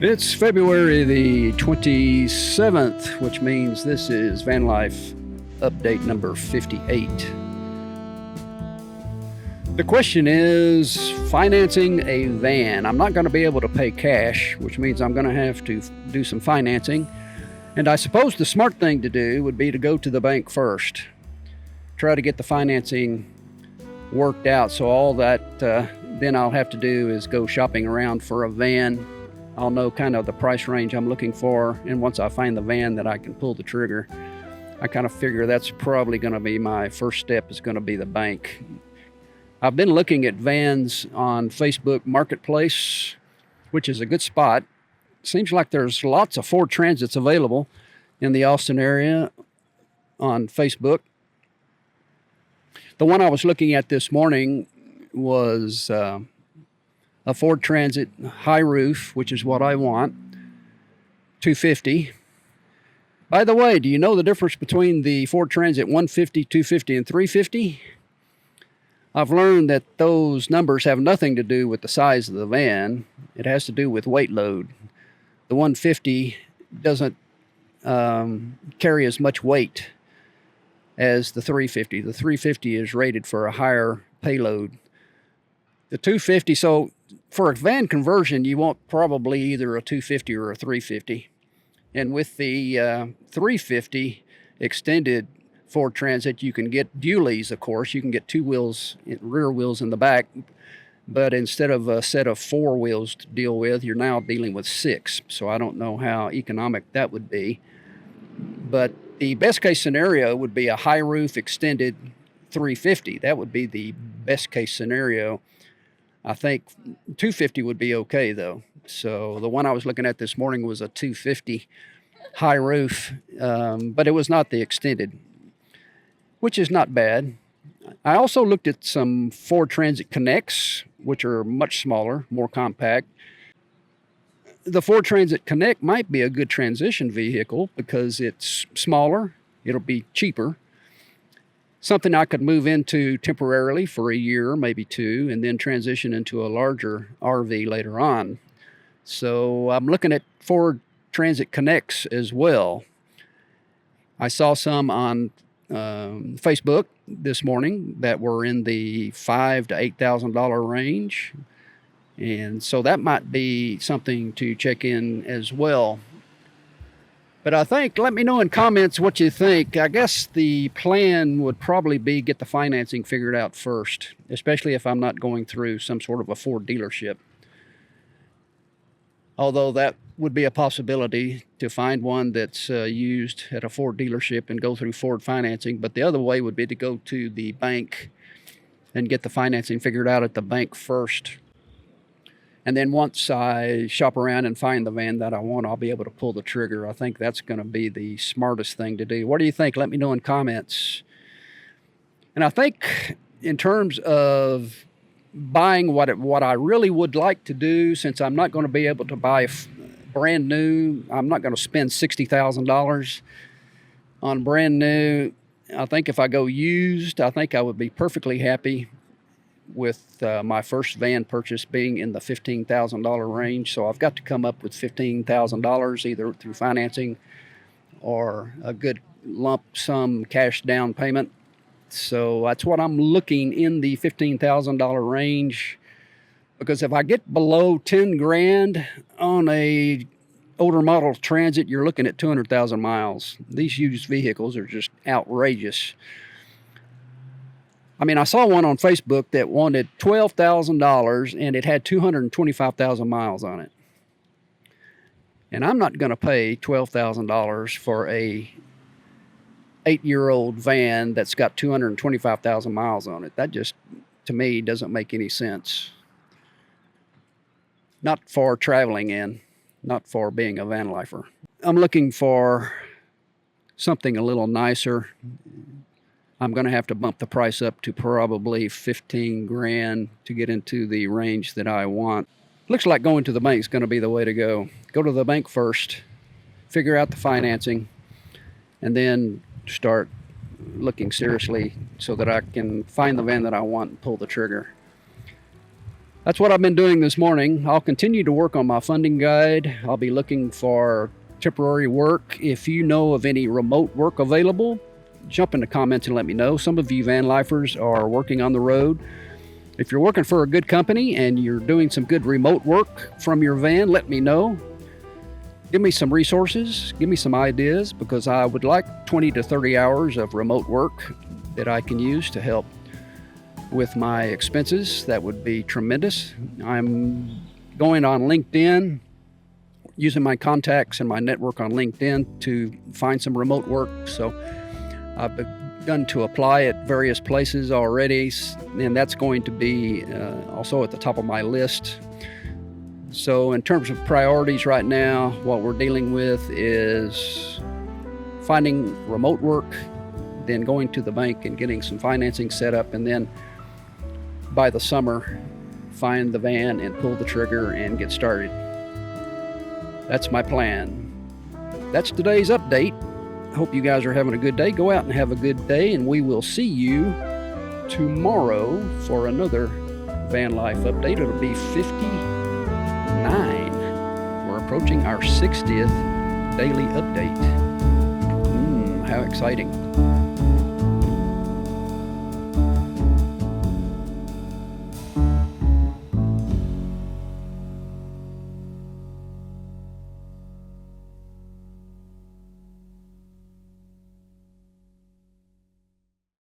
It's February the 27th, which means this is Van Life update number 58. The question is financing a van. I'm not going to be able to pay cash, which means I'm going to have to do some financing. And I suppose the smart thing to do would be to go to the bank first. Try to get the financing worked out. So all that then I'll have to do is go shopping around for a van. I'll know kind of the price range I'm looking for, and once I find the van that I can pull the trigger, I kind of figure that's probably going to be my first step, is going to be the bank. I've been looking at vans on Facebook Marketplace, which is a good spot. Seems like there's lots of Ford Transits available in the Austin area on Facebook. The one I was looking at this morning was a Ford Transit high roof, which is what I want, $250. By the way, do you know the difference between the Ford Transit 150, 250, and 350? I've learned that those numbers have nothing to do with the size of the van. It has to do with weight load. The 150 doesn't carry as much weight as the 350. The 350 is rated for a higher payload. The 250, so for a van conversion, you want probably either a 250 or a 350. And with the 350 extended Ford Transit, you can get dualies, of course. You can get two wheels, rear wheels in the back. But instead of a set of four wheels to deal with, you're now dealing with six. So I don't know how economic that would be. But the best case scenario would be a high roof extended 350. That would be the best case scenario. I think 250 would be okay, though. So the one I was looking at this morning was a 250 high roof, but it was not the extended, which is not bad. I also looked at some Ford Transit Connects, which are much smaller, more compact. The Ford Transit Connect might be a good transition vehicle because it's smaller, it'll be cheaper. Something I could move into temporarily for a year, maybe two, and then transition into a larger RV later on. So I'm looking at Ford Transit Connects as well. I saw some on Facebook this morning that were in the $5,000 to $8,000 range. And so that might be something to check in as well. But I think, let me know in comments what you think. I guess the plan would probably be get the financing figured out first, especially if I'm not going through some sort of a Ford dealership. Although that would be a possibility to find one that's used at a Ford dealership and go through Ford financing. But the other way would be to go to the bank and get the financing figured out at the bank first. And then once I shop around and find the van that I want, I'll be able to pull the trigger. I think that's going to be the smartest thing to do. What do you think? Let me know in comments. And I think in terms of buying what I really would like to do, since I'm not going to be able to buy brand new, I'm not going to spend $60,000 on brand new. I think if I go used, I think I would be perfectly happy with my first van purchase being in the $15,000 range. So I've got to come up with $15,000 either through financing or a good lump sum cash down payment. So that's what I'm looking in the $15,000 range, because if I get below 10 grand on a older model Transit, you're looking at 200,000 miles. These used vehicles are just outrageous. I mean, I saw one on Facebook that wanted $12,000 and it had 225,000 miles on it. And I'm not going to pay $12,000 for a 8-year-old van that's got 225,000 miles on it. That just, to me, doesn't make any sense. Not for traveling in, not for being a van lifer. I'm looking for something a little nicer. I'm going to have to bump the price up to probably 15 grand to get into the range that I want. Looks like going to the bank is going to be the way to go. Go to the bank first, figure out the financing, and then start looking seriously so that I can find the van that I want and pull the trigger. That's what I've been doing this morning. I'll continue to work on my funding guide. I'll be looking for temporary work. If you know of any remote work available, jump in the comments and let me know. Some of you van lifers are working on the road. If you're working for a good company and you're doing some good remote work from your van, let me know. Give me some resources, give me some ideas, because I would like 20 to 30 hours of remote work that I can use to help with my expenses. That would be tremendous. I'm going on LinkedIn, using my contacts and my network on LinkedIn to find some remote work. So I've begun to apply at various places already, and that's going to be also at the top of my list. So in terms of priorities right now, what we're dealing with is finding remote work, then going to the bank and getting some financing set up, and then by the summer, find the van and pull the trigger and get started. That's my plan. That's today's update. Hope you guys are having a good day. Go out and have a good day, and we will see you tomorrow for another van life update. It'll be 59. We're approaching our 60th daily update. How exciting.